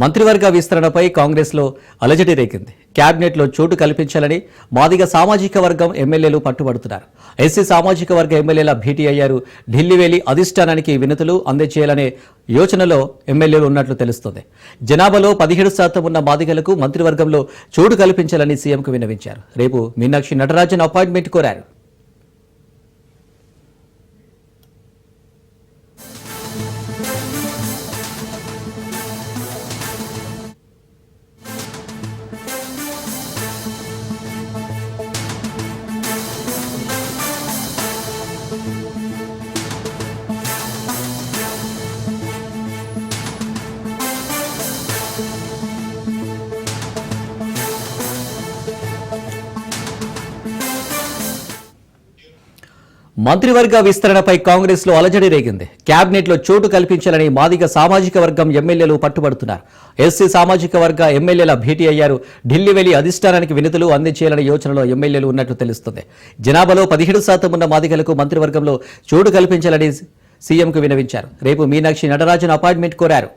మంత్రివర్గ విస్తరణపై కాంగ్రెస్లో అలజడి రేగింది. క్యాబినెట్లో చోటు కల్పించాలని మాదిగ సామాజిక వర్గం ఎమ్మెల్యేలు పట్టుబడుతున్నారు. ఎస్సీ సామాజిక వర్గ ఎమ్మెల్యేల భేటీ అయ్యారు. ఢిల్లీ వెళ్లి అధిష్టానానికి వినతులు అందజేయాలనే యోచనలో ఎమ్మెల్యేలు ఉన్నట్లు తెలుస్తోంది. జనాభాలో 17% ఉన్న మాదిగలకు మంత్రివర్గంలో చోటు కల్పించాలని సీఎంకు విన్నవించారు. రేపు మీనాక్షి నటరాజన్ అపాయింట్మెంట్ కోరారు. మంత్రివర్గ విస్తరణపై కాంగ్రెస్ లో అలజడి రేగింది. క్యాబినెట్లో చోటు కల్పించాలని మాదిగ సామాజిక వర్గం ఎమ్మెల్యేలు పట్టుబడుతున్నారు. ఎస్సీ సామాజిక వర్గ ఎమ్మెల్యేల భేటీ అయ్యారు. ఢిల్లీ వెళ్లి అధిష్టానానికి వినతులు అందజేయాలనే యోచనలో ఎమ్మెల్యేలు ఉన్నట్లు తెలుస్తుంది. జనాభాలో 17% ఉన్న మాదిగలకు మంత్రివర్గంలో చోటు కల్పించాలని సీఎంకు విన్నవించారు. రేపు మీనాక్షి నటరాజన్ అపాయింట్మెంట్ కోరారు.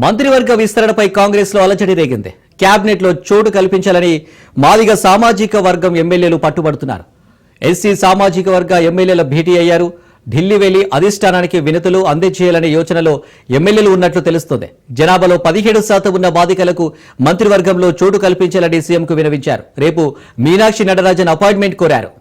మంత్రివర్గ విస్తరణపై కాంగ్రెస్ లో అలజడి రేగింది. క్యాబినెట్ లో చోటు కల్పించాలని మాదిగ సామాజిక వర్గం ఎమ్మెల్యేలు పట్టుబడుతున్నారు. ఎస్సీ సామాజిక వర్గ ఎమ్మెల్యేల భేటీ అయ్యారు. ఢిల్లీ వెళ్లి అధిష్టానానికి వినతులు అందజేయాలనే యోచనలో ఎమ్మెల్యేలు ఉన్నట్లు తెలుస్తోంది. జనాభాలో 17% ఉన్న బాధితులకు మంత్రివర్గంలో చోటు కల్పించాలని సీఎంకు విన్నవించారు. రేపు మీనాక్షి నటరాజన్ అపాయింట్మెంట్ కోరారు.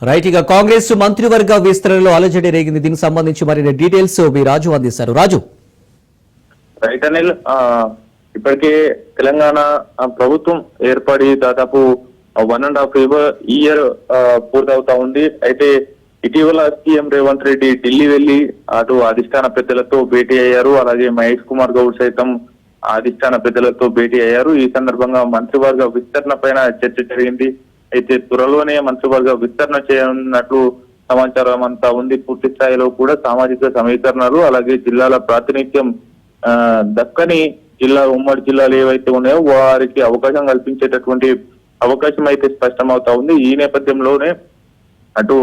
రైట్, ఇక కాంగ్రెస్ మంత్రివర్గ విస్తరణలో అలజడి రేగింది. దీనికి సంబంధించి మరిన్ని డీటెయిల్స్ మీ రాజు అందిస్తారు. రాజు. రైట్ అనిల్, ఇప్పటికే తెలంగాణ ప్రభుత్వం ఏర్పడి దాదాపు 1.5 ఇయర్ పూర్తవుతా ఉంది. అయితే ఇటీవల సీఎం రేవంత్ రెడ్డి ఢిల్లీ వెళ్లి అటు అధిష్టాన పెద్దలతో భేటీ అయ్యారు. అలాగే మహేష్ కుమార్ గౌడ్ సైతం అధిష్టాన పెద్దలతో భేటీ అయ్యారు. ఈ సందర్భంగా మంత్రివర్గ విస్తరణ పైన చర్చ జరిగింది. అయితే త్వరలోనే మంత్రివర్గ విస్తరణ చేయనున్నట్లు సమాచారం అంతా ఉంది. పూర్తి స్థాయిలో కూడా సామాజిక సమీకరణలు అలాగే జిల్లాల ప్రాతినిధ్యం దక్కని ఉమ్మడి జిల్లాలు ఏవైతే ఉన్నాయో వారికి అవకాశం కల్పించేటటువంటి అవకాశం అయితే స్పష్టమవుతా ఉంది. ఈ నేపథ్యంలోనే అటు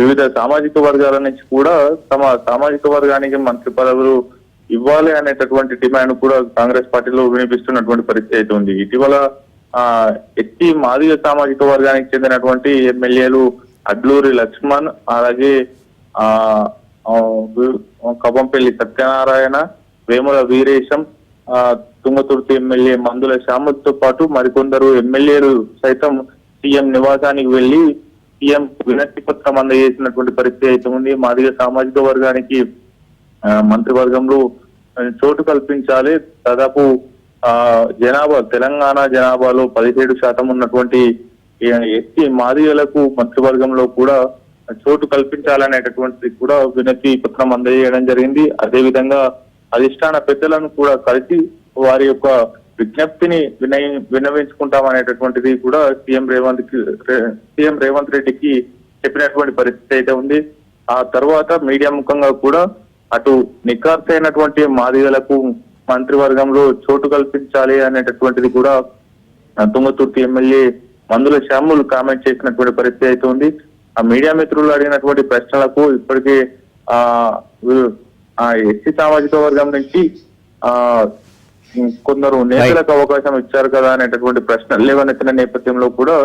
వివిధ సామాజిక వర్గాల నుంచి కూడా తమ సామాజిక వర్గానికి మంత్రి పదవులు ఇవ్వాలి అనేటటువంటి డిమాండ్ కూడా కాంగ్రెస్ పార్టీలో వినిపిస్తున్నటువంటి పరిస్థితి అయితే ఉంది. ఇటీవల ఎస్టీ మాదిగ సామాజిక వర్గానికి చెందినటువంటి ఎమ్మెల్యేలు అడ్లూరి లక్ష్మణ్ అలాగే కవంపల్లి సత్యనారాయణ, వేముల వీరేశం, తుంగతుర్తి ఎమ్మెల్యే మందుల శ్యామతో పాటు మరికొందరు ఎమ్మెల్యేలు సైతం సీఎం నివాసానికి వెళ్లి సీఎం వినతి పత్రం అందజేసినటువంటి పరిస్థితి అయితే ఉంది. మాదిగ సామాజిక వర్గానికి మంత్రివర్గంలో చోటు కల్పించాలి. దాదాపు జనాభా తెలంగాణ జనాభాలో 17% ఉన్నటువంటి ఎస్టీ మాదిగలకు మంత్రివర్గంలో కూడా చోటు కల్పించాలనేటటువంటిది కూడా వినతి పత్రం అందజేయడం జరిగింది. అదేవిధంగా అధిష్టాన పెద్దలను కూడా కలిసి వారి యొక్క విజ్ఞప్తిని విన్నవించుకుంటామనేటటువంటిది కూడా సీఎం రేవంత్ రెడ్డికి చెప్పినటువంటి పరిస్థితి అయితే ఉంది. ఆ తర్వాత మీడియా ముఖంగా కూడా అటు నిఖార్సైనటువంటి మాదిగలకు మంత్రివర్గంలో చోటు కల్పించాలి అనేటటువంటిది కూడా తుంగతుర్తి ఎమ్మెల్యే మందుల శ్యాములు కామెంట్ చేసినటువంటి పరిస్థితి అయితే ఉంది. ఆ మీడియా మిత్రులు అడిగినటువంటి ప్రశ్నలకు ఇప్పటికే ఎస్సీ సామాజిక వర్గం నుంచి కొందరు నేతలకు అవకాశం ఇచ్చారు కదా అనేటటువంటి ప్రశ్నలు లేవనెత్తిన నేపథ్యంలో కూడా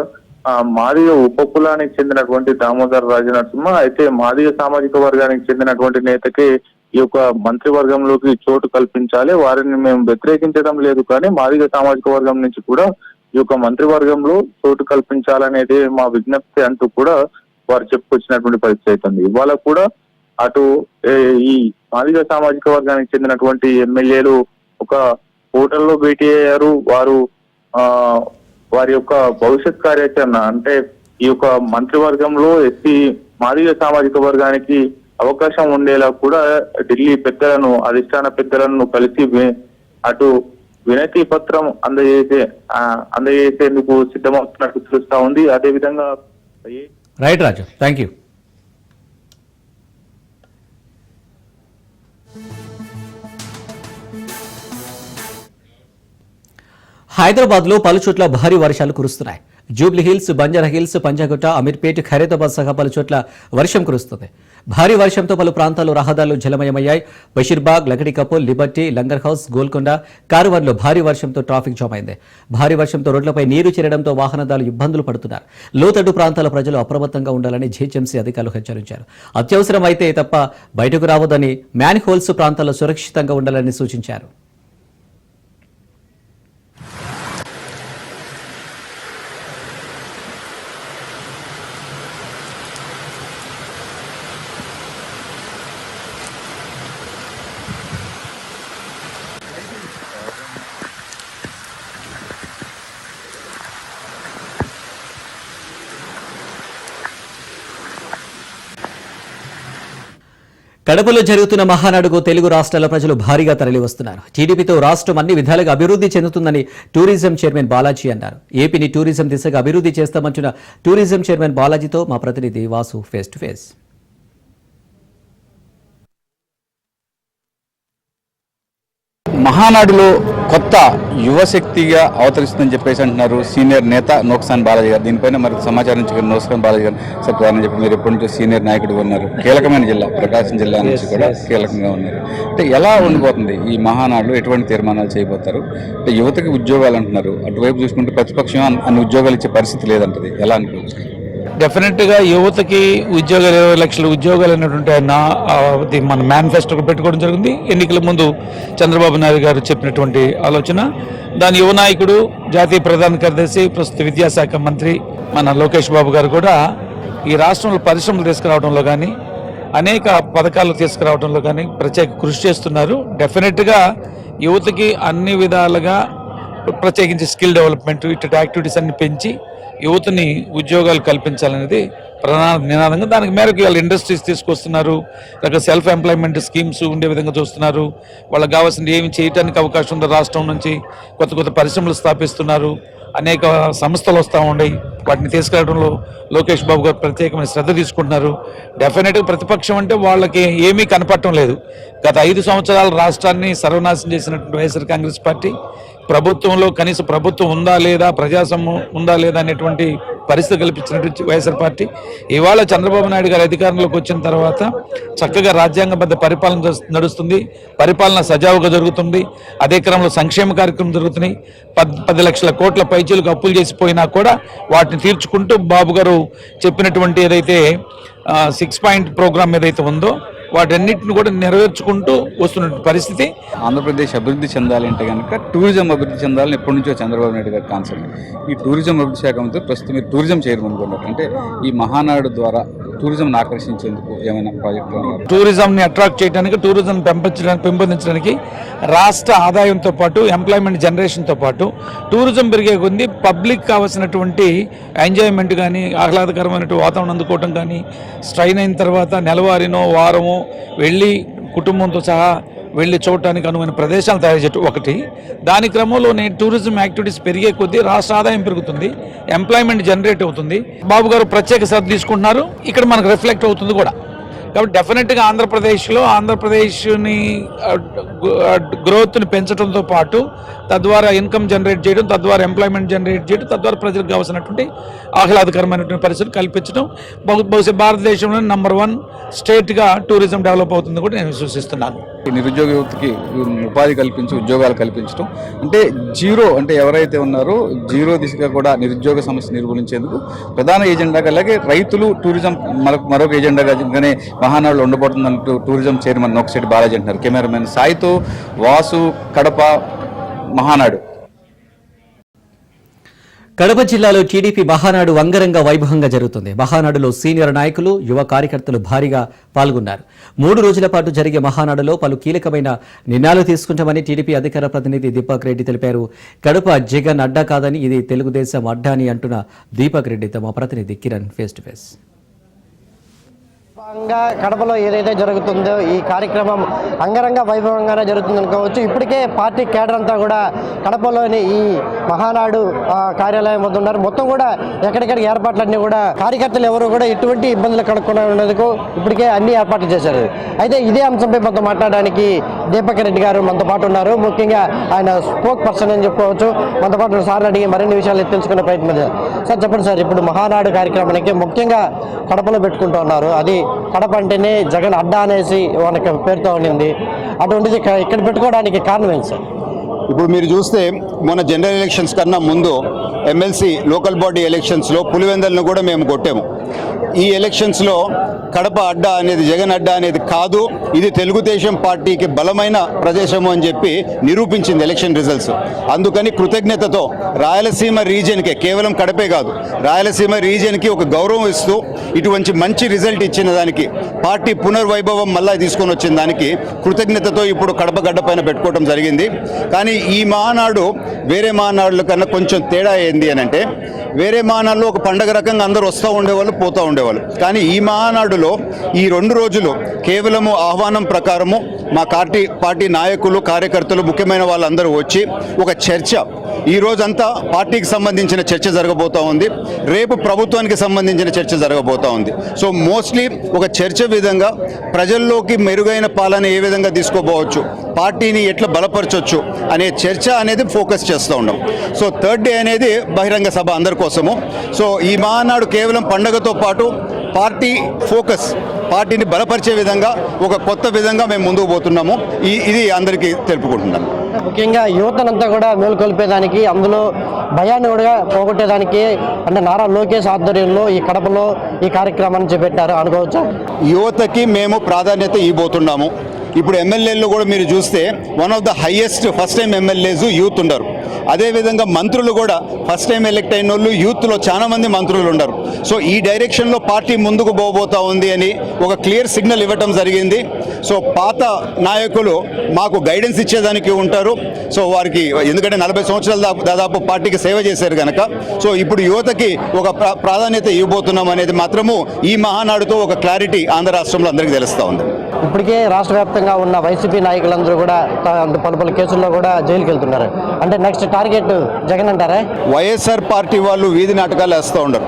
మాదిగ ఉప కులానికి చెందినటువంటి దామోదర్ రాజనరసింహ అయితే మాదిగ సామాజిక వర్గానికి చెందినటువంటి నేతకి ఈ యొక్క మంత్రివర్గంలోకి చోటు కల్పించాలి, వారిని మేము వ్యతిరేకించడం లేదు, కానీ మాదిగ సామాజిక వర్గం నుంచి కూడా ఈ యొక్క మంత్రివర్గంలో చోటు కల్పించాలనేది మా విజ్ఞప్తి అంటూ కూడా వారు చెప్పుకొచ్చినటువంటి పరిస్థితి అవుతుంది. ఇవాళ కూడా అటు ఈ మాదిగ సామాజిక వర్గానికి చెందినటువంటి ఎమ్మెల్యేలు ఒక హోటల్లో భేటీ అయ్యారు. వారి యొక్క భవిష్యత్ కార్యాచరణ అంటే ఈ యొక్క మంత్రివర్గంలో ఎస్సీ మాదిగ సామాజిక వర్గానికి అవకాశం ఉండేలా కూడా ఢిల్లీ పెద్దలను అధిష్టాన పెద్దలను కలిసి అటు వినతి పత్రం అందజేసేందుకు సిద్ధమవుతున్నట్టు తెలుస్తా ఉంది. అదేవిధంగా right Raju, thank you. Hyderabad లో పలు చోట్ల భారీ వర్షాలు కురుస్తున్నాయి. Jubilee hills, Banjara hills, Panjagutta, Ameerpet, Khairatabad సహా పలు చోట్ల వర్షం కురుస్తుంది. భారీ వర్షంతో పలు ప్రాంతాల్లో రహదారులు జలమయమయ్యాయి. బషీర్బాగ్, లకడికపూల్, లిబర్టీ, లంగర్ హౌస్, గోల్కొండ, కారువన్లో భారీ వర్షంతో ట్రాఫిక్ జామ్ అయింది. భారీ వర్షంతో రోడ్లపై నీరు చేరడంతో వాహనదారులు ఇబ్బందులు పడుతున్నారు. లోతట్టు ప్రాంతాల ప్రజలు అప్రమత్తంగా ఉండాలని జీహెచ్ఎంసీ అధికారులు హెచ్చరించారు. అత్యవసరం అయితే తప్ప బయటకు రావద్దని, మ్యాన్ హోల్స్ ప్రాంతాల్లో సురక్షితంగా ఉండాలని సూచించారు. కడపలో జరుగుతున్న మహానాడుకు తెలుగు రాష్ట్రాల ప్రజలు భారీగా తరలివస్తున్నారు. టీడీపీతో రాష్ట్రం అన్ని విధాలుగా అభివృద్ధి చెందుతుందని టూరిజం చైర్మన్ బాలాజీ అన్నారు. ఏపీని టూరిజం దిశగా అభివృద్ధి చేస్తామంటున్న టూరిజం చైర్మన్ బాలాజీతో మా ప్రతినిధి వాసు ఫేస్ టు ఫేస్. మహానాడులో కొత్త యువశక్తిగా అవతరిస్తుందని చెప్పేసి అంటున్నారు సీనియర్ నేత నోక్సాన్ బాలాజీ గారు. దీనిపైన మరి సమాచారం ఇచ్చిన నోక్సాన్ బాలాజీ గారు చెప్పారని చెప్పి మీరు ఎప్పటి నుంచి సీనియర్ నాయకుడిగా ఉన్నారు, కీలకమైన జిల్లా ప్రకాశం జిల్లా నుంచి కూడా కీలకంగా ఉన్నారు. అంటే ఎలా ఉండిపోతుంది ఈ మహానాడులో, ఎటువంటి తీర్మానాలు చేయబోతారు? అంటే యువతకి ఉద్యోగాలు అంటున్నారు, అటువైపు చూసుకుంటే ప్రతిపక్షం అన్ని ఉద్యోగాలు ఇచ్చే పరిస్థితి లేదంటది, ఎలా అనుకోవచ్చు? డెఫినెట్గా యువతకి ఉద్యోగాలు 20 లక్షల ఉద్యోగాలు అనేటువంటి మన మేనిఫెస్టోకి పెట్టుకోవడం జరిగింది. ఎన్నికల ముందు చంద్రబాబు నాయుడు గారు చెప్పినటువంటి ఆలోచన. దాని యువ నాయకుడు, జాతీయ ప్రధాన కార్యదర్శి, ప్రస్తుత విద్యాశాఖ మంత్రి మన లోకేష్ బాబు గారు కూడా ఈ రాష్ట్రంలో పరిశ్రమలు తీసుకురావడంలో కానీ, అనేక పథకాలు తీసుకురావడంలో కానీ ప్రత్యేక కృషి చేస్తున్నారు. డెఫినెట్గా యువతకి అన్ని విధాలుగా ప్రత్యేకించి స్కిల్ డెవలప్మెంట్ ఇటు యాక్టివిటీస్ అన్ని పెంచి యువతని ఉద్యోగాలు కల్పించాలనేది ప్రధాన నినాదంగా. దానికి మేరకు వాళ్ళు ఇండస్ట్రీస్ తీసుకొస్తున్నారు, లేక సెల్ఫ్ ఎంప్లాయ్మెంట్ స్కీమ్స్ ఉండే విధంగా చూస్తున్నారు. వాళ్ళకి కావాల్సింది ఏమి చేయడానికి అవకాశం ఉందో రాష్ట్రం నుంచి కొత్త కొత్త పరిశ్రమలు స్థాపిస్తున్నారు. అనేక సంస్థలు వస్తూ ఉన్నాయి, వాటిని తీసుకెళ్లడంలో లోకేష్ బాబు గారు ప్రత్యేకమైన శ్రద్ధ తీసుకుంటున్నారు. డెఫినెట్గా ప్రతిపక్షం అంటే వాళ్ళకి ఏమీ కనపడటం లేదు. గత 5 సంవత్సరాలు రాష్ట్రాన్ని సర్వనాశనం చేసినటువంటి వైఎస్ఆర్ కాంగ్రెస్ పార్టీ ప్రభుత్వంలో కనీస ప్రభుత్వం ఉందా లేదా, ప్రజాస్వామ్యం ఉందా లేదా అనేటువంటి పరిస్థితి కల్పించినటువంటి వైఎస్ఆర్ పార్టీ ఇవాళ చంద్రబాబు నాయుడు గారు అధికారంలోకి వచ్చిన తర్వాత చక్కగా రాజ్యాంగబద్ధ పరిపాలన నడుస్తుంది, పరిపాలన సజావుగా జరుగుతుంది. అదే క్రమంలో సంక్షేమ కార్యక్రమం జరుగుతున్నాయి. 10 లక్షల కోట్ల పైచీలకు అప్పులు చేసిపోయినా కూడా వాటిని తీర్చుకుంటూ బాబు గారు చెప్పినటువంటి ఏదైతే 6 పాయింట్ ప్రోగ్రామ్ ఏదైతే ఉందో వాటన్నిటిని కూడా నెరవేర్చుకుంటూ వస్తున్న పరిస్థితి. ఆంధ్రప్రదేశ్ అభివృద్ధి చెందాలి అంటే కనుక టూరిజం అభివృద్ధి చెందాలని ఎప్పటి నుంచో చంద్రబాబు నాయుడు గారి కాన్సెప్ట్. ఈ టూరిజం అభివృద్ధి శాఖ మంత్రి ప్రస్తుతం మీరు టూరిజం చేయమనుకున్నారు. అంటే ఈ మహానాడు ద్వారా టూరిజంను ఆకర్షించేందుకు ఏమైనా ప్రాజెక్టులు ఉన్నారు? టూరిజంని అట్రాక్ట్ చేయడానికి, టూరిజం పెంపొందించడానికి రాష్ట్ర ఆదాయంతో పాటు ఎంప్లాయ్మెంట్ జనరేషన్తో పాటు టూరిజం పెరిగే కొద్ది పబ్లిక్ కావాల్సినటువంటి ఎంజాయ్మెంట్ కానీ, ఆహ్లాదకరమైన వాతావరణం అందుకోవటం కానీ, స్ట్రైన్ అయిన తర్వాత నెలవారీనో వారమో వెళ్ళి కుటుంబంతో సహా వెళ్ళి చూడటానికి అనువైన ప్రదేశాలు తయారు చేయటం ఒకటి. దాని క్రమంలోనే టూరిజం యాక్టివిటీస్ పెరిగే కొద్దీ రాష్ట్ర ఆదాయం పెరుగుతుంది, ఎంప్లాయ్మెంట్ జనరేట్ అవుతుంది. బాబు గారు ప్రత్యేక శ్రద్ధ తీసుకుంటున్నారు, ఇక్కడ మనకు రిఫ్లెక్ట్ అవుతుంది కూడా. కాబట్టి డెఫినెట్గా ఆంధ్రప్రదేశ్ని గ్రోత్ని పెంచడంతో పాటు తద్వారా ఇన్కమ్ జనరేట్ చేయడం, తద్వారా ఎంప్లాయ్మెంట్ జనరేట్ చేయడం, తద్వారా ప్రజలకు కావాల్సినటువంటి ఆహ్లాదకరమైనటువంటి పరిస్థితులు కల్పించడం, బహుశా భారతదేశంలో నెంబర్ 1 స్టేట్గా టూరిజం డెవలప్ అవుతుంది కూడా నేను విశ్వసిస్తున్నాను. నిరుద్యోగ యువతకి ఉపాధి కల్పించి ఉద్యోగాలు కల్పించడం అంటే జీరో, అంటే ఎవరైతే ఉన్నారో జీరో దిశగా కూడా నిరుద్యోగ సమస్య నిర్మూలించేందుకు ప్రధాన ఎజెండాగా, అలాగే రైతులు టూరిజం మరొక ఎజెండాగా మహానాడులో ఉండబోతుందంటూ టూరిజం చైర్మన్ నోక్సెట్టి బాలాజీ అంటున్నారు. కెమెరామెన్ సాయితో వాసు, కడప, మహానాడు. కడప జిల్లాలో టీడీపీ మహానాడు అంగరంగ వైభవంగా జరుగుతుంది. మహానాడులో సీనియర్ నాయకులు, యువ కార్యకర్తలు భారీగా పాల్గొన్నారు. 3 రోజుల పాటు జరిగే మహానాడులో పలు కీలకమైన నిర్ణయాలు తీసుకుంటామని టీడీపీ అధికార ప్రతినిధి దీపక్ రెడ్డి తెలిపారు. కడప జగన్ అడ్డా కాదని, ఇది తెలుగుదేశం అడ్డా అని అంటున్న దీపక్ రెడ్డి తమ ప్రతినిధి కిరణ్ ఫేస్ టు ఫేస్. కడపలో ఏదైతే జరుగుతుందో ఈ కార్యక్రమం అంగరంగ వైభవంగానే జరుగుతుంది అనుకోవచ్చు. ఇప్పటికే పార్టీ కేడర్ అంతా కూడా కడపలోని ఈ మహానాడు కార్యాలయం వద్ద ఉన్నారు. మొత్తం కూడా ఎక్కడికెక్కడ ఏర్పాట్లన్నీ కూడా కార్యకర్తలు ఎవరు కూడా ఎటువంటి ఇబ్బందులు కనుక్కుండా ఉన్నందుకు ఇప్పటికే అన్ని ఏర్పాట్లు చేశారు. అయితే ఇదే అంశంపై మనతో మాట్లాడడానికి దీపక్ రెడ్డి గారు మనతో పాటు ఉన్నారు. ముఖ్యంగా ఆయన స్పోక్ పర్సన్ అని చెప్పుకోవచ్చు. మనతో పాటు సార్ అడిగి మరిన్ని విషయాలు తెలుసుకునే ప్రయత్నం చేశారు. సార్ చెప్పండి సార్, ఇప్పుడు మహానాడు కార్యక్రమానికి ముఖ్యంగా కడపలో పెట్టుకుంటూ ఉన్నారు. అది కడప అంటేనే జగన్ అడ్డా అనేసి మనకి పేరుతో ఉండింది. అటువంటిది ఇక్కడ పెట్టుకోవడానికి కారణం ఏంటి సార్? ఇప్పుడు మీరు చూస్తే మొన్న జనరల్ ఎలక్షన్స్ కన్నా ముందు ఎమ్మెల్సీ లోకల్ బాడీ ఎలక్షన్స్లో పులివెందలను కూడా మేము కొట్టాము. ఈ ఎలక్షన్స్లో కడప అడ్డా అనేది జగన్ అడ్డా అనేది కాదు, ఇది తెలుగుదేశం పార్టీకి బలమైన ప్రదేశము అని చెప్పి నిరూపించింది ఎలక్షన్ రిజల్ట్స్. అందుకని కృతజ్ఞతతో రాయలసీమ రీజియన్కే, కేవలం కడపే కాదు రాయలసీమ రీజియన్కి ఒక గౌరవం ఇస్తూ ఇటువంటి మంచి రిజల్ట్ ఇచ్చిన దానికి, పార్టీ పునర్వైభవం మళ్ళా తీసుకొని వచ్చిన దానికి కృతజ్ఞతతో ఇప్పుడు కడప గడ్డ పైన పెట్టుకోవడం జరిగింది. కానీ ఈ మహానాడు వేరే మహానాడుల కన్నా కొంచెం తేడా ఏంది అని అంటే, వేరే మహానాడులో ఒక పండగ రకంగా అందరూ వస్తూ ఉండేవాళ్ళు, పోతూ ఉండేవాళ్ళు. కానీ ఈ మహానాడులో ఈ 2 రోజులు కేవలము ఆహ్వానం ప్రకారము మా పార్టీ నాయకులు, కార్యకర్తలు, ముఖ్యమైన వాళ్ళందరూ వచ్చి ఒక చర్చ, ఈ రోజంతా పార్టీకి సంబంధించిన చర్చ జరగబోతూ ఉంది, రేపు ప్రభుత్వానికి సంబంధించిన చర్చ జరగబోతూ ఉంది. సో మోస్ట్లీ ఒక చర్చ విధంగా ప్రజల్లోకి మెరుగైన పాలన ఏ విధంగా తీసుకోపోవచ్చు, పార్టీని ఎట్లా బలపరచవచ్చు అనే చర్చ అనేది ఫోకస్ చేస్తూ ఉన్నాం. సో 3rd డే అనేది బహిరంగ సభ అందరి కోసము. సో ఈ మహానాడు కేవలం పండగతో పాటు పార్టీ ఫోకస్, పార్టీని బలపరిచే విధంగా ఒక కొత్త విధంగా మేము ముందుకు పోతున్నాము. ఇది అందరికీ తెలుపుకుంటున్నాను. ముఖ్యంగా యువతనంతా కూడా మేలుకొల్పేదానికి, అందులో భయాన్ని కూడా పోగొట్టేదానికి అంటే నారా లోకేష్ ఆధ్వర్యంలో ఈ కడపలో ఈ కార్యక్రమాన్ని చేపట్టారు అనుకోవచ్చా? యువతకి మేము ప్రాధాన్యత ఇవ్వబోతున్నాము. ఇప్పుడు ఎమ్మెల్యేలు కూడా మీరు చూస్తే one of the highest first time MLAs youth ఉన్నారు. అదేవిధంగా మంత్రులు కూడా ఫస్ట్ టైం ఎలక్ట్ అయిన వాళ్ళు యూత్లో చాలా మంది మంత్రులు ఉన్నారు. సో ఈ డైరెక్షన్లో పార్టీ ముందుకు పోబోతా ఉంది అని ఒక క్లియర్ సిగ్నల్ ఇవ్వటం జరిగింది. సో పాత నాయకులు మాకు గైడెన్స్ ఇచ్చేదానికి ఉంటారు. సో వారికి ఎందుకంటే 40 సంవత్సరాలు దాదాపు పార్టీకి సేవ చేశారు కనుక, సో ఇప్పుడు యువతకి ఒక ప్రాధాన్యత ఇవ్వబోతున్నాం అనేది మాత్రము ఈ మహానాడుతో ఒక క్లారిటీ ఆంధ్ర రాష్ట్రంలో అందరికీ తెలుస్తూ ఉంది. ఇప్పటికే రాష్ట్ర వ్యాప్తంగా ఉన్న వైసీపీ నాయకులందరూ కూడా పలు కేసుల్లో కూడా జైలుకి వెళ్తున్నారు. అంటే నెక్స్ట్ టార్గెట్ జగన్ అంటారా? వైఎస్ఆర్ పార్టీ వాళ్ళు వీధి నాటకాలు వేస్తూ ఉండరు.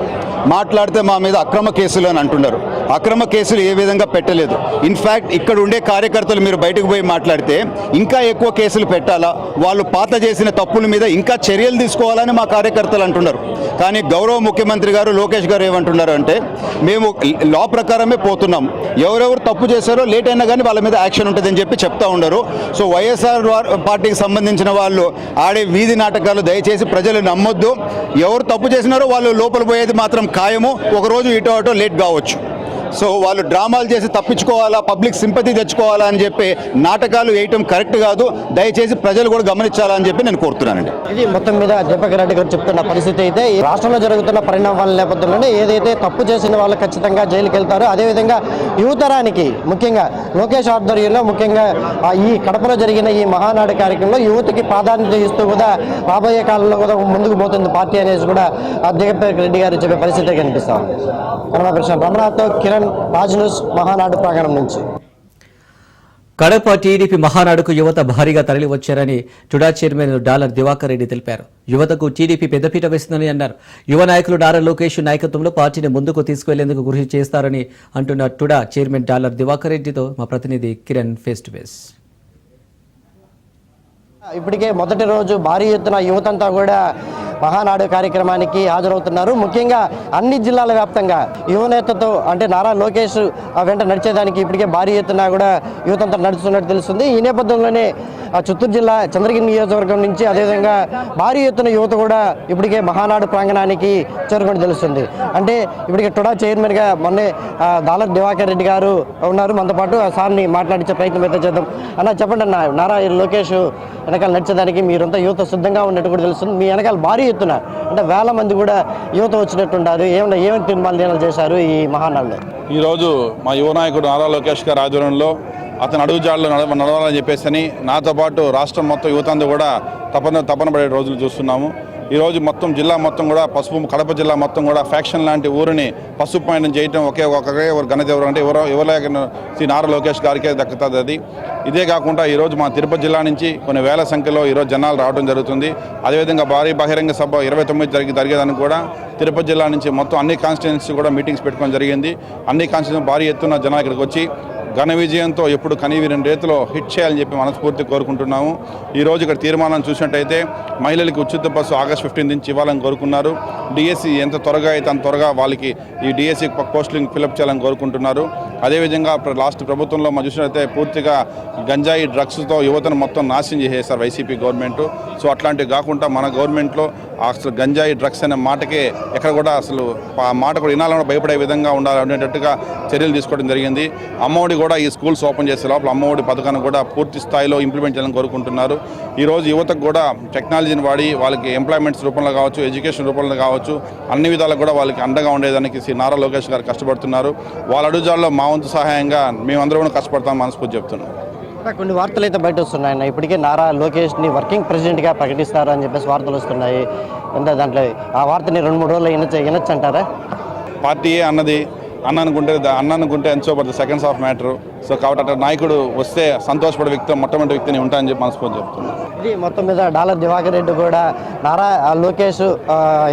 మాట్లాడితే మా మీద అక్రమ కేసులు అని అంటున్నారు. అక్రమ కేసులు ఏ విధంగా పెట్టలేదు. ఇన్ఫ్యాక్ట్ ఇక్కడ ఉండే కార్యకర్తలు మీరు బయటకు పోయి మాట్లాడితే ఇంకా ఎక్కువ కేసులు పెట్టాలా, వాళ్ళు పాత చేసిన తప్పుల మీద ఇంకా చర్యలు తీసుకోవాలని మా కార్యకర్తలు అంటున్నారు. కానీ గౌరవ ముఖ్యమంత్రి గారు లోకేష్ గారు ఏమంటున్నారు అంటే, మేము లా ప్రకారమే పోతున్నాం, ఎవరెవరు తప్పు చేశారో లేట్ అయినా కానీ వాళ్ళ మీద యాక్షన్ ఉంటుందని చెప్పి చెప్తా ఉన్నారు. సో వైఎస్ఆర్ పార్టీకి సంబంధించిన వాళ్ళు ఆడే వీధి నాటకాలు దయచేసి ప్రజలు నమ్మొద్దు. ఎవరు తప్పు చేసినారో వాళ్ళు లోపల పోయేది మాత్రం ఖాయము. ఒకరోజు ఇటో అటో లేట్ కావచ్చు. సో వాళ్ళు డ్రామాలు చేసి తప్పించుకోవాలా, పబ్లిక్ సింపతి తెచ్చుకోవాలా అని చెప్పి నాటకాలు వేయటం కరెక్ట్ కాదు. దయచేసి ప్రజలు కూడా గమనించాలని చెప్పి నేను కోరుతున్నానండి. ఇది మొత్తం మీద దీపక్ రెడ్డి గారు చెప్తున్న పరిస్థితి అయితే ఈ రాష్ట్రంలో జరుగుతున్న పరిణామాల నేపథ్యంలోనే ఏదైతే తప్పు చేసిన వాళ్ళు ఖచ్చితంగా జైలుకి వెళ్తారో అదేవిధంగా యువతరానికి ముఖ్యంగా లోకేష్ ఆధ్వర్యంలో ముఖ్యంగా ఈ కడపలో జరిగిన ఈ మహానాడు కార్యక్రమంలో యువతకి ప్రాధాన్యత ఇస్తూ కూడా రాబోయే కాలంలో కూడా ముందుకు పోతుంది పార్టీ అనేది కూడా దీపక్ రెడ్డి గారు చెప్పే పరిస్థితి కనిపిస్తా ఉంది. కనమకృష్ణ రమణతో కిరణ్, రాజ్ న్యూస్, మహానాడు ప్రాంగణం నుంచి. కడప టీడీపీ మహానాడుకు యువత భారీగా తరలి వచ్చారని టుడా చైర్మన్ డాలర్ దివాకర్ రెడ్డి తెలిపారు. యువతకు టీడీపీ పెద్దపీట వేస్తుందని అన్నారు. యువ నాయకులు నారా లోకేష్ నాయకత్వంలో పార్టీని ముందుకు తీసుకువెళ్లేందుకు కృషి చేస్తారని అంటున్న టుడా చైర్మన్ డాలర్ దివాకర్ రెడ్డితో మా ప్రతినిధి కిరణ్ ఫేస్ టు ఫేస్. ఇప్పటికే మొదటి రోజు భారీ ఎత్తున యువతంతా కూడా మహానాడు కార్యక్రమానికి హాజరవుతున్నారు. ముఖ్యంగా అన్ని జిల్లాల వ్యాప్తంగా యువనేతతో అంటే నారా లోకేష్ వెంట నడిచేదానికి ఇప్పటికే భారీ ఎత్తున కూడా యువతంతా నడుస్తున్నట్టు తెలుస్తుంది. ఈ నేపథ్యంలోనే చిత్తూరు జిల్లా చంద్రగిరి నియోజకవర్గం నుంచి అదేవిధంగా భారీ ఎత్తున యువత కూడా ఇప్పటికే మహానాడు ప్రాంగణానికి చేరుకొని తెలుస్తుంది. అంటే ఇప్పటికే టుడా చైర్మన్గా మొన్నే డాలర్ దివాకర్ రెడ్డి గారు ఉన్నారు. మనతో పాటు ఆ సార్ని మాట్లాడించే ప్రయత్నం అయితే చేద్దాం. అన్న చెప్పండి అన్న, నారా లోకేష్ వెనకాల నడిచేదానికి మీరంతా యువత సిద్ధంగా ఉన్నట్టు కూడా తెలుస్తుంది. మీ వెనకాల భారీ ఎత్తున అంటే వేల మంది కూడా యువత వచ్చినట్టుంటారు. ఏమైనా తీర్మానాలు చేశారు ఈ మహానాడులో? ఈరోజు మా యువ నాయకుడు నారా లోకేష్ గారి ఆధ్వర్యంలో అతను అడుగుజాడలో నడవాలని చెప్పేసి నాతో పాటు రాష్ట్రం మొత్తం యువత అంతా కూడా తపన పడే రోజులు చూస్తున్నాము. ఈరోజు మొత్తం జిల్లా మొత్తం కూడా పసుపు, కడప జిల్లా మొత్తం కూడా ఫ్యాక్షన్ లాంటి ఊరిని పసుపు పైన చేయటం ఒకే ఘనత ఎవరు అంటే ఎవరైనా శ్రీ నారా లోకేష్ గారికే దక్కుతుంది. అది ఇదే కాకుండా ఈరోజు మా తిరుపతి జిల్లా నుంచి కొన్ని వేల సంఖ్యలో ఈరోజు జనాలు రావడం జరుగుతుంది. అదేవిధంగా భారీ బహిరంగ సభ 29 జరిగేదానికి కూడా తిరుపతి జిల్లా నుంచి మొత్తం అన్ని కాన్స్టిట్యుయెన్సీ కూడా మీటింగ్స్ పెట్టుకోవడం జరిగింది. అన్ని కాన్స్టిట్యుయెన్సీ భారీ ఎత్తున జనాలు ఇక్కడికి వచ్చి ఘన విజయంతో ఎప్పుడు కనీవిని రీతిలో హిట్ చేయాలని చెప్పి మనస్ఫూర్తి కోరుకుంటున్నాము. ఈరోజు ఇక్కడ తీర్మానం చూసినట్టయితే మహిళలకు ఉచిత బస్సు ఆగస్ట్ 15 నుంచి ఇవ్వాలని కోరుకున్నారు. డిఎస్సి ఎంత త్వరగా అయితే అంత త్వరగా వాళ్ళకి ఈ డిఎస్సి పోస్టులను ఫిలప్ చేయాలని కోరుకుంటున్నారు. అదేవిధంగా లాస్ట్ ప్రభుత్వంలో మనం చూసినట్టయితే పూర్తిగా గంజాయి డ్రగ్స్తో యువతను మొత్తం నాశనం చేసేస్తారు వైసీపీ గవర్నమెంట్. సో అట్లాంటివి కాకుండా మన గవర్నమెంట్లో అసలు గంజాయి డ్రగ్స్ అనే మాటకే ఎక్కడ కూడా అసలు ఆ మాట కూడా వినాలని భయపడే విధంగా ఉండాలనేటట్టుగా చర్యలు తీసుకోవడం జరిగింది. అమ్మఒడి కూడా ఈ స్కూల్స్ ఓపెన్ చేసే లోపల అమ్మఒడి పథకాన్ని కూడా పూర్తి స్థాయిలో ఇంప్లిమెంట్ చేయాలని కోరుకుంటున్నారు. ఈరోజు యువతకు కూడా టెక్నాలజీని వాడి వాళ్ళకి ఎంప్లాయ్మెంట్స్ రూపంలో కావచ్చు, ఎడ్యుకేషన్ రూపంలో కావచ్చు, అన్ని విధాలు కూడా వాళ్ళకి అండగా ఉండేదానికి శ్రీ నారా లోకేష్ గారు కష్టపడుతున్నారు. వాళ్ళ అడుగుజాల్లో మా వంతు సహాయంగా మేమందరం కూడా కష్టపడతామని మనస్ఫూర్తి చెప్తున్నాం. కొన్ని వార్తలు అయితే బయట వస్తున్నాయి. ఇప్పటికే నారా లోకేష్ని వర్కింగ్ ప్రెసిడెంట్గా ప్రకటిస్తారు అని చెప్పేసి వార్తలు వస్తున్నాయి. అంటే దాంట్లో ఆ వార్తని 2-3 రోజులు వినొచ్చు అంటారా? పార్టీయే అన్ననుకుంటే ఎంతో పడుతుంది సెకండ్స్ ఆఫ్ మ్యాటర్. సో కాబట్టి అట్లా నాయకుడు వస్తే సంతోషపడే వ్యక్తి మొట్టమొదటి వ్యక్తిని ఉంటాయని చెప్పి మనస్ఫూర్తి చెప్తున్నాను. ఇది మొత్తం మీద డాలర్ దివాకర్ రెడ్డి కూడా నారా లోకేష్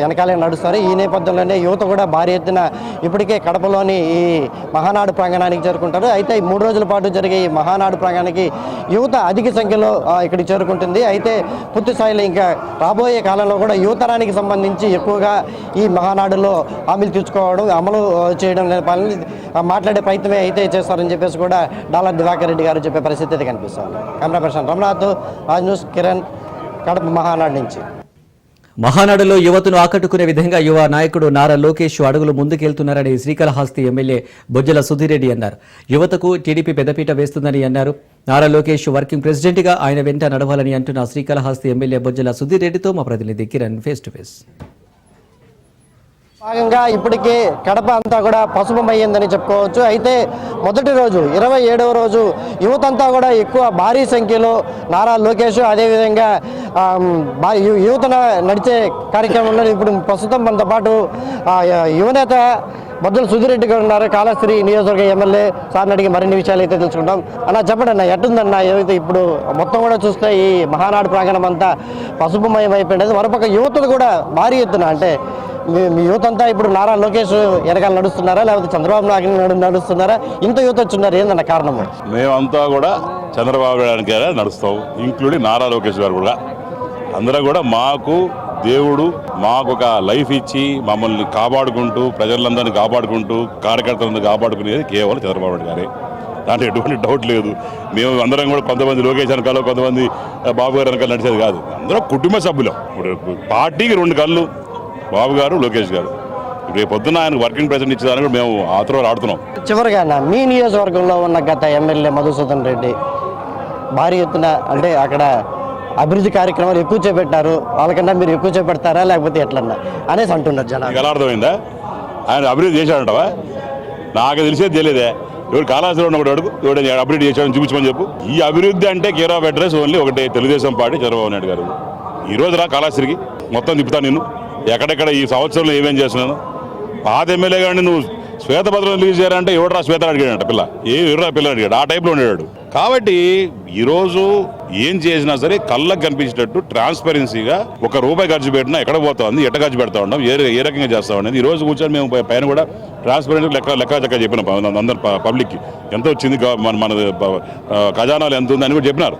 వెనకాలే నడుస్తారు. ఈ నేపథ్యంలోనే యువత కూడా భారీ ఎత్తున ఇప్పటికే కడపలోని ఈ మహానాడు ప్రాంగణానికి చేరుకుంటారు. అయితే 3 రోజుల పాటు జరిగే ఈ మహానాడు ప్రాంగణానికి యువత అధిక సంఖ్యలో ఇక్కడికి చేరుకుంటుంది. అయితే పూర్తి స్థాయిలో ఇంకా రాబోయే కాలంలో కూడా యువతరానికి సంబంధించి ఎక్కువగా ఈ మహానాడులో హామీలు తీర్చుకోవడం, అమలు చేయడం మాట్లాడే ప్రయత్నమే అయితే చేస్తారని చెప్పేసి కూడా డాలర్ దివాకర్ రెడ్డి గారు చెప్పే పరిస్థితి అయితే కనిపిస్తుంది. కెమెరా పర్సన్ రమణతో రాజ్ న్యూస్, కిరణ్, కడప మహానాడు నుంచి. మహానాడులో యువతను ఆకట్టుకునే విధంగా యువ నాయకుడు నారా లోకేష్ అడుగులు ముందుకెళ్తున్నారని శ్రీకాళహస్తి ఎమ్మెల్యే బొజ్జల సుధీరెడ్డి అన్నారు. యువతకు టీడీపీ పెద్దపీట వేస్తుందని అన్నారు. నారా లోకేష్ వర్కింగ్ ప్రెసిడెంట్గా ఆయన వెంట నడవాలని అంటున్న శ్రీకాళహస్తి ఎమ్మెల్యే బొజ్జల సుధీరెడ్డితో మా ప్రతినిధి కిరణ్ ఫేస్ టు ఫేస్. భాగంగా ఇప్పటికే కడప అంతా కూడా పసుపుమయ్యిందని చెప్పుకోవచ్చు. అయితే మొదటి రోజు 27వ రోజు యువతంతా కూడా ఎక్కువ భారీ సంఖ్యలో నారా లోకేష్ అదేవిధంగా యువతన నడిచే కార్యక్రమంలో ఇప్పుడు ప్రస్తుతం మనతో పాటు యువనేత బొజ్జల సుధీరెడ్డి గారు ఉన్నారు. కాళహస్తి నియోజకవర్గ ఎమ్మెల్యే. సార్ని అడిగి మరిన్ని విషయాలు అయితే తెలుసుకుంటాం. అన్న చెప్పండి అన్న, ఎట్టుందన్న ఏదైతే ఇప్పుడు మొత్తం కూడా చూస్తే ఈ మహానాడు ప్రాంగణం అంతా పసుపుమయం అయిపోయినది. మరోపక్క యువతలు కూడా భారీ ఎత్తున అంటే మీ యువత అంతా ఇప్పుడు నారా లోకేష్ వెనకాల నడుస్తున్నారా లేకపోతే చంద్రబాబు నాయుడు నడుస్తున్నారా? ఇంత యువత వచ్చున్నారు, ఏందన్న కారణము? మేమంతా కూడా చంద్రబాబు నాయుడు నడుస్తాం, ఇంక్లూడింగ్ నారా లోకేష్ గారు కూడా. అందరూ కూడా మాకు దేవుడు మాకు ఒక లైఫ్ ఇచ్చి మమ్మల్ని కాపాడుకుంటూ, ప్రజలందరినీ కాపాడుకుంటూ, కార్యకర్తలందరినీ కాపాడుకునేది కేవలం చంద్రబాబు నాయుడు గారే. దాంట్లో ఎటువంటి డౌట్ లేదు. మేము అందరం కూడా కొంతమంది లోకేష్ వెనకాల, కొంతమంది బాబు గారు వెనకాల నడిచేది కాదు. అందరూ కుటుంబ సభ్యులు. ఇప్పుడు పార్టీకి 2 కళ్ళు, బాబు గారు, లోకేష్ గారు. రేపు పొద్దున్న ఆయన వర్కింగ్ ప్రెసిడెంట్ ఇచ్చేదానికి కూడా మేము ఆతరో ఆడుతున్నాం. చివరిగా అన్న, మీ నియోజకవర్గంలో ఉన్న గత ఎమ్మెల్యే మధుసూదన్ రెడ్డి భారీ ఎత్తున అంటే అక్కడ అభివృద్ధి కార్యక్రమాలు ఎక్కువ చేపట్టారు, వాళ్ళకన్నా మీరు ఎక్కువ చేపడతారా లేకపోతే ఎట్లన్నా అనేసి అంటున్నారు జనాలు. ఎలా అర్థమైందా? ఆయన అభివృద్ధి చేశాడంటవా? నాకు తెలిసేది తెలియదే. ఎవరు కాళాశ్రీ ఉన్నప్పుడు అడుగు, ఎవడు అభివృద్ధి చేశాడని చూపించమని చెప్పు. ఈ అభివృద్ధి అంటే కేర్ ఆఫ్ అడ్రస్ ఓన్లీ ఒకటే, తెలుగుదేశం పార్టీ, చంద్రబాబు నాయుడు గారు. ఈ రోజు రా కాళాశ్రీకి మొత్తం తిప్పుతాను నేను, ఎక్కడెక్కడ ఈ సంవత్సరంలో ఏమేం చేస్తున్నాను. పాత ఎమ్మెల్యే గారిని నువ్వు శ్వేతపత్రం రిలీజ్ చేయాలంటే ఎవడరా శ్వేత అడిగాడంట, పిల్ల ఎవరా పిల్ల అడిగాడు, ఆ టైప్లో ఉండేవాడు. కాబట్టి ఈరోజు ఏం చేసినా సరే కళ్ళకు కనిపించేటట్టు ట్రాన్స్పరెన్సీగా ₹1 ఖర్చు పెట్టినా ఎక్కడ పోతా ఉంది, ఎట్ట ఖర్చు పెడతా ఉన్నాం, ఏ రకంగా చేస్తా ఉండేది. ఈ రోజు కూర్చొని మేము పైన కూడా ట్రాన్స్పరెంట్ లెక్క చెప్పినాం అందరు పబ్లిక్కి ఎంత వచ్చింది, మన ఖజానాలు ఎంత ఉంది అని కూడా చెప్పినారు.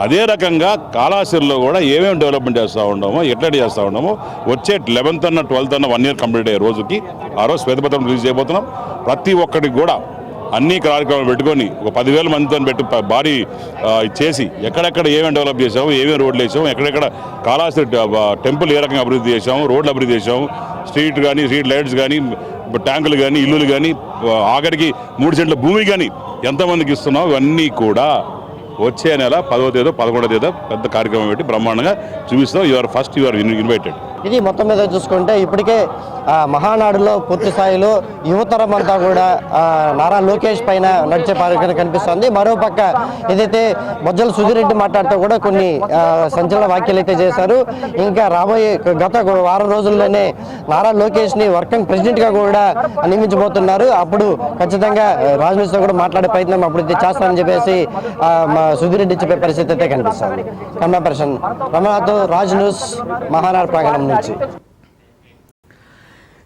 అదే రకంగా కాళాశ్రీలో కూడా ఏమేమి డెవలప్మెంట్ చేస్తూ ఉన్నామో, ఎట్లా చేస్తూ ఉన్నామో, వచ్చే 11th అన్న 12th అన్న 1 year కంప్లీట్ అయ్యే రోజుకి ఆ రోజు శ్వేతపత్రం రిలీజ్ చేయబోతున్నాం. ప్రతి ఒక్కరికి కూడా అన్ని కార్యక్రమాలు పెట్టుకొని ఒక 10,000 మందితో పెట్టి భారీ చేసి ఎక్కడెక్కడ ఏమేమి డెవలప్ చేసాము, ఏమేమి రోడ్లు వేసాము, ఎక్కడెక్కడ కాళాశ్రీ టెంపుల్ ఏ రకంగా అభివృద్ధి చేసాము, రోడ్లు అభివృద్ధి చేసాము, స్ట్రీట్ లైట్స్ కానీ, ట్యాంకులు కానీ, ఇల్లులు కానీ, ఆఖరికి 3 సెంట్ల భూమి కానీ ఎంతమందికి ఇస్తున్నాం, ఇవన్నీ కూడా వచ్చే నెల 10వ తేదీ 11వ తేదీ పెద్ద కార్యక్రమం పెట్టి బ్రహ్మాండంగా చూపిస్తాం. You are invited. ఇది మొత్తం మీద చూసుకుంటే ఇప్పటికే మహానాడులో పూర్తి స్థాయిలో యువతరం అంతా కూడా నారా లోకేష్ పైన నడిచే పరిస్థితి కనిపిస్తుంది. మరోపక్క ఏదైతే బొజ్జల సుధీరెడ్డి మాట్లాడుతూ కూడా కొన్ని సంచలన వ్యాఖ్యలు అయితే చేశారు. ఇంకా రాబోయే గత వారం రోజుల్లోనే నారా లోకేష్ని వర్కింగ్ ప్రెసిడెంట్గా కూడా నియమించబోతున్నారు. అప్పుడు ఖచ్చితంగా రాజనీతితో కూడా మాట్లాడే ప్రయత్నం అప్పుడు చేస్తానని చెప్పేసి సుధీరెడ్డి చెప్పే పరిస్థితి అయితే కనిపిస్తుంది. కెమెరా పర్సన్ రమణతో రాజ్ న్యూస్, మహానాడు ప్రాంగణం నుంచి.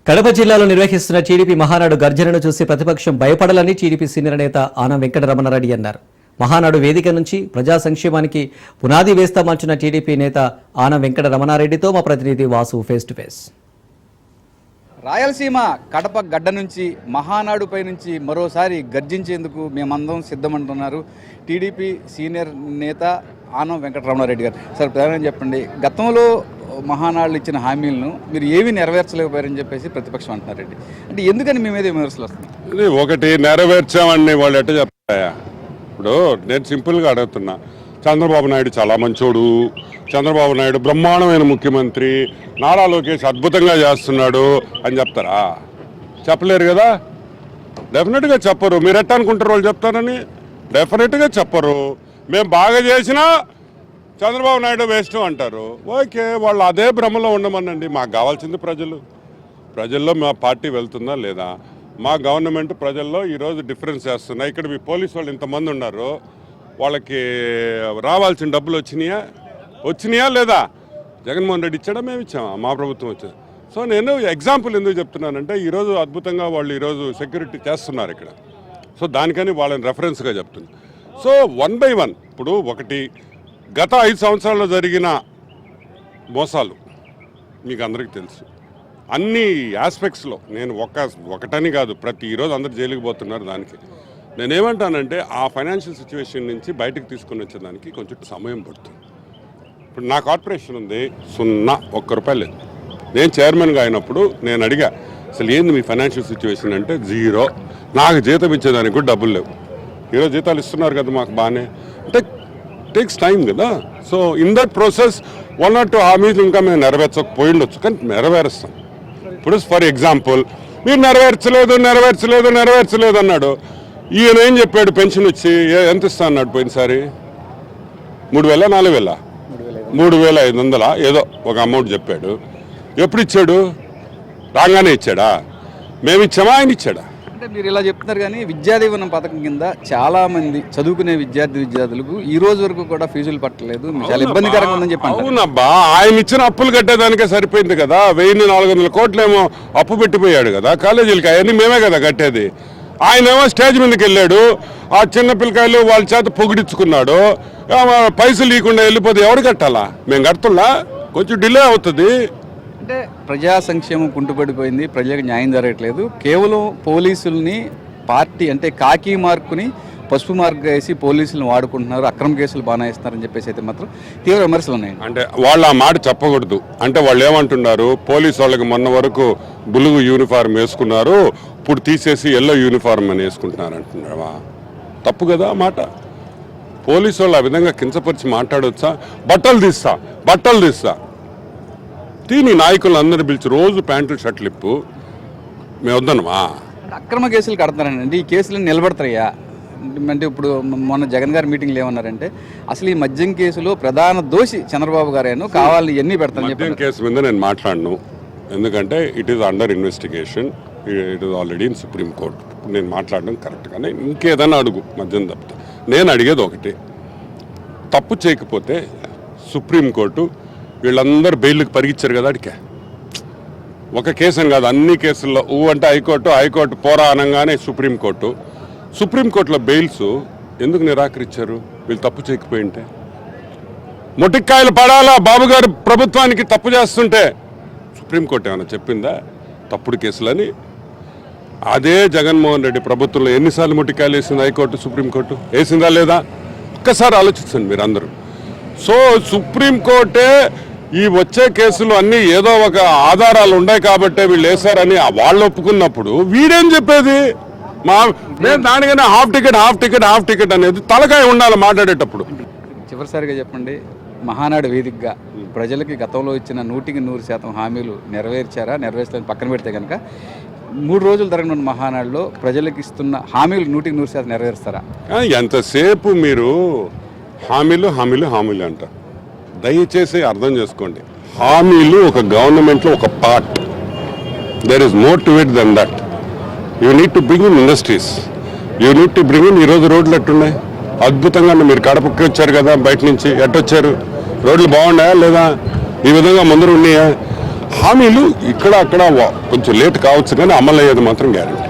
కడప జిల్లాలో నిర్వహిస్తున్న టీడీపీ మహానాడు గర్జనను చూసి ప్రతిపక్షం భయపడాలని టీడీపీ సీనియర్ నేత ఆనం వెంకటరమణారెడ్డి అన్నారు. మహానాడు వేదిక నుంచి ప్రజా సంక్షేమానికి పునాది వేస్తామంటున్న టీడీపీ నేత ఆనం వెంకటరమణారెడ్డితో మా ప్రతినిధి Vasu face to face. Rayalaseema Kadapa గడ్డ నుంచి మహానాడుపై నుంచి మరోసారి గర్జించేందుకు మేమందరం సిద్ధమంటున్నారు టీడీపీ సీనియర్ నేత ఆనం వెంకటరమణారెడ్డి గారు. సార్ ప్రధానంగా చెప్పండి, గతంలో మహానాడులు ఇచ్చిన హామీలను మీరు ఏవి నెరవేర్చలేకపోయారని చెప్పేసి ప్రతిపక్షం అంటున్నారండి. అంటే ఎందుకని మీ మీద విమర్శలు వస్తుంది? ఒకటి నెరవేర్చామని వాళ్ళు ఎట్ట చెప్తాయా? ఇప్పుడు నేను సింపుల్గా అడుగుతున్నా, చంద్రబాబు నాయుడు చాలా మంచోడు, చంద్రబాబు నాయుడు బ్రహ్మాండమైన ముఖ్యమంత్రి, నారా లోకేష్ అద్భుతంగా చేస్తున్నాడు అని చెప్తారా? చెప్పలేరు కదా, డెఫినెట్గా చెప్పరు. మీరు ఎట్ట అనుకుంటారు వాళ్ళు చెప్తారని? డెఫినెట్గా చెప్పరు. మేము బాగా చేసినా చంద్రబాబు నాయుడు వేస్ట్ అంటారు. ఓకే, వాళ్ళు అదే భ్రమలో ఉండమనండి. మాకు కావాల్సింది ప్రజల్లో మా పార్టీ వెళ్తుందా లేదా, మా గవర్నమెంట్ ప్రజల్లో ఈరోజు డిఫరెన్స్ చేస్తున్నాయి. ఇక్కడ మీ పోలీసు వాళ్ళు ఇంతమంది ఉన్నారు, వాళ్ళకి రావాల్సిన డబ్బులు వచ్చినాయా లేదా? జగన్మోహన్ రెడ్డి ఇచ్చాడా, మేము ఇచ్చామా? మా ప్రభుత్వం వచ్చింది. సో నేను ఎగ్జాంపుల్ ఎందుకు చెప్తున్నానంటే, ఈరోజు అద్భుతంగా వాళ్ళు ఈరోజు సెక్యూరిటీ చేస్తున్నారు ఇక్కడ. సో దానికని వాళ్ళని రెఫరెన్స్గా చెప్తుంది. సో 1 by 1 ఇప్పుడు ఒకటి గత 5 సంవత్సరాల్లో జరిగిన మోసాలు మీకు అందరికీ తెలుసు. అన్ని ఆస్పెక్ట్స్లో నేను ఒకటని కాదు, ఈరోజు అందరు జైలుకి పోతున్నారు. దానికి నేనేమంటానంటే, ఆ ఫైనాన్షియల్ సిచ్యువేషన్ నుంచి బయటకు తీసుకుని వచ్చేదానికి కొంచెం సమయం పడుతుంది. ఇప్పుడు నా కార్పొరేషన్ ఉంది, ₹1 లేదు. నేను చైర్మన్గా అయినప్పుడు నేను అడిగా, అసలు ఏంది మీ ఫైనాన్షియల్ సిచ్యువేషన్ అంటే, 0. నాకు జీతం ఇచ్చేదానికి కూడా డబ్బులు లేవు. ఈరోజు జీతాలు ఇస్తున్నారు కదా మాకు బాగానే, అంటే టేక్స్ టైం కదా. So in that process 1 or 2 హామీలు ఇంకా మేము నెరవేర్చకపోయి ఉండొచ్చు, కానీ నెరవేరుస్తాం. ఇప్పుడు ఫర్ ఎగ్జాంపుల్, మీరు నెరవేర్చలేదు అన్నాడు. ఈయన ఏం చెప్పాడు, పెన్షన్ వచ్చి ఎంత ఇస్తా అన్నాడు పోయినసారి? 3,000 4,000 3,500 ఏదో ఒక అమౌంట్ చెప్పాడు. ఎప్పుడు ఇచ్చాడు? రాగానే ఇచ్చాడా? మేము ఇచ్చామా, ఆయన ఇచ్చాడా? అంటే మీరు ఇలా చెప్తున్నారు, కానీ విద్యాదీవన పథకం కింద చాలా మంది చదువుకునే విద్యార్థులకు ఈ రోజు వరకు కూడా ఫీజులు పట్టలేదు, చాలా ఇబ్బందికరంగా ఉందని చెప్పాను. అవునబ్బా, ఆయన ఇచ్చిన అప్పులు కట్టేదానికే సరిపోయింది కదా. 1,400 కోట్లేమో అప్పు పెట్టిపోయాడు కదా కాలేజీలకి. అవన్నీ మేమే కదా కట్టేది. ఆయనేమో స్టేజ్ మీదకి వెళ్ళాడు, ఆ చిన్న పిల్లకాయలు వాళ్ళ చేత పొగిడించుకున్నాడు. పైసలు లేకుండా వెళ్ళిపోతే ఎవరు కట్టాలా? మేము కడుతున్నా, కొంచెం డిలే అవుతుంది. అంటే ప్రజా సంక్షేమం కుంటుపడిపోయింది, ప్రజలకు న్యాయం జరగట్లేదు. కేవలం పోలీసుల్ని పార్టీ అంటే కాకి మార్కుని పసుపు మార్గం వేసి పోలీసులను వాడుకుంటున్నారు, అక్రమ కేసులు బానాయిస్తున్నారని చెప్పేసి అయితే మాత్రం తీవ్ర విమర్శలు ఉన్నాయండి. అంటే వాళ్ళు ఆ మాట చెప్పకూడదు. అంటే వాళ్ళు ఏమంటున్నారు, పోలీసు వాళ్ళకి మొన్న వరకు బులుగు యూనిఫారం వేసుకున్నారు, ఇప్పుడు తీసేసి ఎల్లో యూనిఫారం అని వేసుకుంటున్నారు అంటున్నావా? తప్పు కదా ఆ మాట. పోలీసు వాళ్ళు ఆ విధంగా కించపరిచి మాట్లాడవచ్చా? బట్టలు తీస్తా తీని నాయకులు అందరిని పిలిచి రోజు ప్యాంట్లు షర్ట్లు ఇప్పు, మేము వద్దనమా? అక్రమ కేసులు కడుతున్నారండి, ఈ కేసులు నిలబడతాయా అంటే? ఇప్పుడు మొన్న జగన్ గారి మీటింగ్లో ఏమన్నారంటే అసలు ఈ మద్యం కేసులో ప్రధాన దోషి చంద్రబాబు గారేను, కావాలని ఎన్ని పెడతాను మద్యం కేసు మీద నేను మాట్లాడను, ఎందుకంటే it is under investigation, it is already in supreme court. నేను మాట్లాడడం కరెక్ట్ కానీ ఇంకేదైనా అడుగు మద్యం తప్పితే. నేను అడిగేది ఒకటి, తప్పు చేయకపోతే సుప్రీంకోర్టు వీళ్ళందరూ బెయిల్కి పరిగించారు కదా, అడిగా ఒక కేసు అని కాదు, అన్ని కేసుల్లో అంటే హైకోర్టు పోరా అనగానే సుప్రీంకోర్టులో బెయిల్స్ ఎందుకు నిరాకరించారు? వీళ్ళు తప్పు చేయకపోయి ఉంటే మొటిక్కాయలు పడాలా బాబు గారు ప్రభుత్వానికి తప్పు చేస్తుంటే. సుప్రీంకోర్టు ఏమైనా చెప్పిందా తప్పుడు కేసులని? అదే జగన్మోహన్ రెడ్డి ప్రభుత్వంలో ఎన్నిసార్లు మొటిక్కాయలు వేసింది హైకోర్టు, సుప్రీంకోర్టు వేసిందా లేదా? ఒక్కసారి ఆలోచించండి మీరు అందరూ. సో సుప్రీంకోర్టే ఈ వచ్చే కేసులు అన్నీ ఏదో ఒక ఆధారాలు ఉన్నాయి కాబట్టే వీళ్ళు వేశారని వాళ్ళు ఒప్పుకున్నప్పుడు వీడేం చెప్పేది? నేను దానికైనా హాఫ్ టికెట్ అనేది తలకాయ ఉండాలి మాట్లాడేటప్పుడు. చివరిసారిగా చెప్పండి, మహానాడు వేదికగా ప్రజలకి గతంలో ఇచ్చిన 100% హామీలు నెరవేర్చలేని పక్కన పెడితే కనుక 3 రోజులు జరగనున్న మహానాడులో ప్రజలకు ఇస్తున్న హామీలు 100% నెరవేరుస్తారా? ఎంతసేపు మీరు హామీలు అంట. దయచేసి అర్థం చేసుకోండి, హామీలు ఒక గవర్నమెంట్లో ఒక పార్ట్. There is more to it than that. You need to bring in industries, you need to bring in. ఈ రోజు రోడ్లు ఎట్టున్నాయి అద్భుతంగా. మీరు కడపకి వచ్చారు కదా, బయట నుంచి ఎట్టొచ్చారు? రోడ్లు బాగున్నాయా లేదా? ఈ విధంగా ముందర ఉన్నాయా? హామీలు ఇక్కడ అక్కడ కొంచెం లేట్ కావచ్చు కానీ అమలు అయ్యేది మాత్రం గ్యారెంటీ.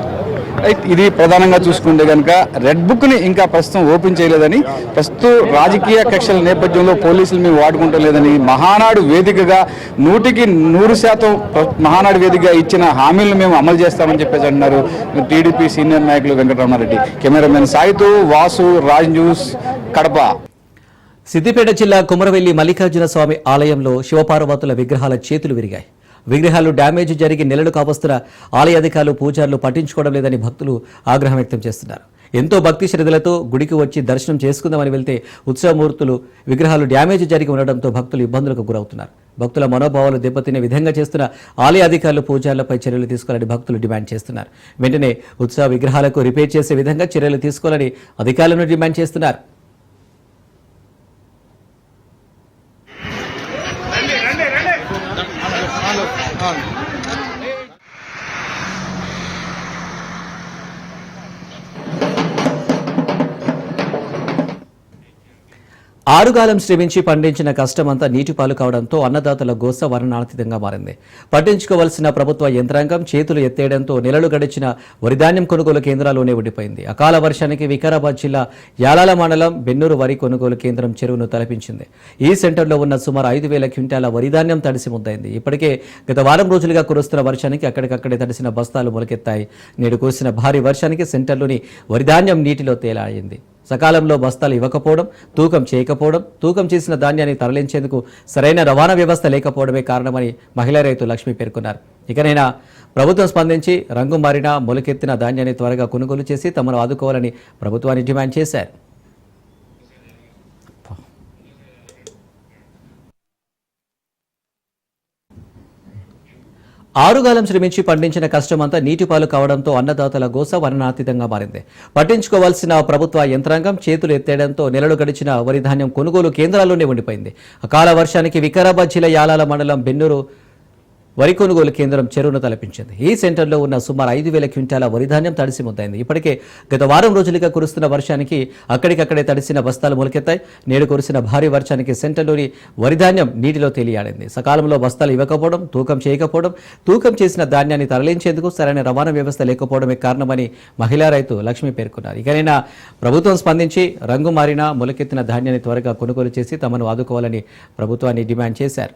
ఇది ప్రధానంగా చూసుకుంటే కనుక రెడ్ బుక్ని ఇంకా ప్రస్తుతం ఓపెన్ చేయలేదని, ప్రస్తుతం రాజకీయ కక్షల నేపథ్యంలో పోలీసులు మేము వాడుకుంటూ లేదని, మహానాడు వేదికగా 100% మహానాడు వేదికగా ఇచ్చిన హామీలను మేము అమలు చేస్తామని చెప్పేసి అంటున్నారు టీడీపీ సీనియర్ నాయకులు వెంకటరమణారెడ్డి. కెమెరామెన్ సాయితో వాసు, రాజ్ న్యూస్, కడప. సిద్దిపేట జిల్లా కుమరవెల్లి మల్లికార్జున స్వామి ఆలయంలో శివపార్వతుల విగ్రహాల చేతులు విరిగాయి. విగ్రహాలు డ్యామేజ్ జరిగి నెలలు కావస్తున్న ఆలయ అధికారులు, పూజారులు పట్టించుకోవడం లేదని భక్తులు ఆగ్రహం వ్యక్తం చేస్తున్నారు. ఎంతో భక్తి శ్రద్ధలతో గుడికి వచ్చి దర్శనం చేసుకుందామని వెళ్తే ఉత్సవమూర్తులు విగ్రహాలు డ్యామేజ్ జరిగి ఉండడంతో భక్తులు ఇబ్బందులకు గురవుతున్నారు. భక్తుల మనోభావాలు దెబ్బతినే విధంగా చేస్తున్న ఆలయ అధికారులు, పూజారులపై చర్యలు తీసుకోవాలని భక్తులు డిమాండ్ చేస్తున్నారు. వెంటనే ఉత్సవ విగ్రహాలకు రిపేర్ చేసే విధంగా చర్యలు తీసుకోవాలని అధికారులను డిమాండ్ చేస్తున్నారు. ఆరుగాలం శ్రమించి పండించిన కష్టమంతా నీటిపాలు కావడంతో అన్నదాతల గోస వర్ణనాతీతంగా మారింది. పట్టించుకోవాల్సిన ప్రభుత్వ యంత్రాంగం చేతులు ఎత్తేయడంతో నెలలు గడిచిన వరిధాన్యం కొనుగోలు కేంద్రాల్లోనే ఉండిపోయింది. అకాల వర్షానికి వికారాబాద్ జిల్లా యాలాల మండలం బెన్నూరు వరి కొనుగోలు కేంద్రం చెరువును తలపించింది. ఈ సెంటర్లో ఉన్న సుమారు 5,000 క్వింటాల వరిధాన్యం తడిసి ముద్దైంది. ఇప్పటికే గత వారం రోజులుగా కురుస్తున్న వర్షానికి అక్కడికక్కడే తడిసిన బస్తాలు మొలకెత్తాయి. నేడు కురిసిన భారీ వర్షానికి సెంటర్లోని వరిధాన్యం నీటిలో తేలాయింది. సకాలంలో బస్తాలు ఇవ్వకపోవడం, తూకం చేయకపోవడం, తూకం చేసిన ధాన్యాన్ని తరలించేందుకు సరైన రవాణా వ్యవస్థ లేకపోవడమే కారణమని మహిళా రైతు లక్ష్మి పేర్కొన్నారు. ఇకనైనా ప్రభుత్వం స్పందించి రంగు మారిన మొలకెత్తిన ధాన్యాన్ని త్వరగా కొనుగోలు చేసి తమను ఆదుకోవాలని ప్రభుత్వాన్ని డిమాండ్ చేశారు. ఆరుగాలం శ్రమించి పండించిన కష్టమంతా నీటిపాలు కావడంతో అన్నదాతల గోస వర్ణనాతీతంగా మారింది. పట్టించుకోవాల్సిన ప్రభుత్వ యంత్రాంగం చేతులు ఎత్తేయడంతో నెలలు గడిచిన వరి ధాన్యం కొనుగోలు కేంద్రాల్లోనే ఉండిపోయింది. అకాల వర్షానికి వికారాబాద్ జిల్లా యాలాల మండలం బెన్నూరు వరి కొనుగోలు కేంద్రం చెరువును తలపించింది. ఈ సెంటర్లో ఉన్న సుమారు 5,000 క్వింటాల వరిధాన్యం తడిసి ముద్దైంది. ఇప్పటికే గత వారం రోజులుగా కురుస్తున్న వర్షానికి అక్కడికక్కడే తడిసిన బస్తాలు మొలకెత్తాయి. నేడు కురిసిన భారీ వర్షానికి సెంటర్లోని వరిధాన్యం నీటిలో తేలియాడింది. సకాలంలో బస్తాలు ఇవ్వకపోవడం, తూకం చేయకపోవడం, తూకం చేసిన ధాన్యాన్ని తరలించేందుకు సరైన రవాణా వ్యవస్థ లేకపోవడమే కారణమని మహిళా రైతు లక్ష్మి పేర్కొన్నారు. ఇకనైనా ప్రభుత్వం స్పందించి రంగు మారిన మొలకెత్తిన ధాన్యాన్ని త్వరగా కొనుగోలు చేసి తమను ఆదుకోవాలని ప్రభుత్వాన్ని డిమాండ్ చేశారు.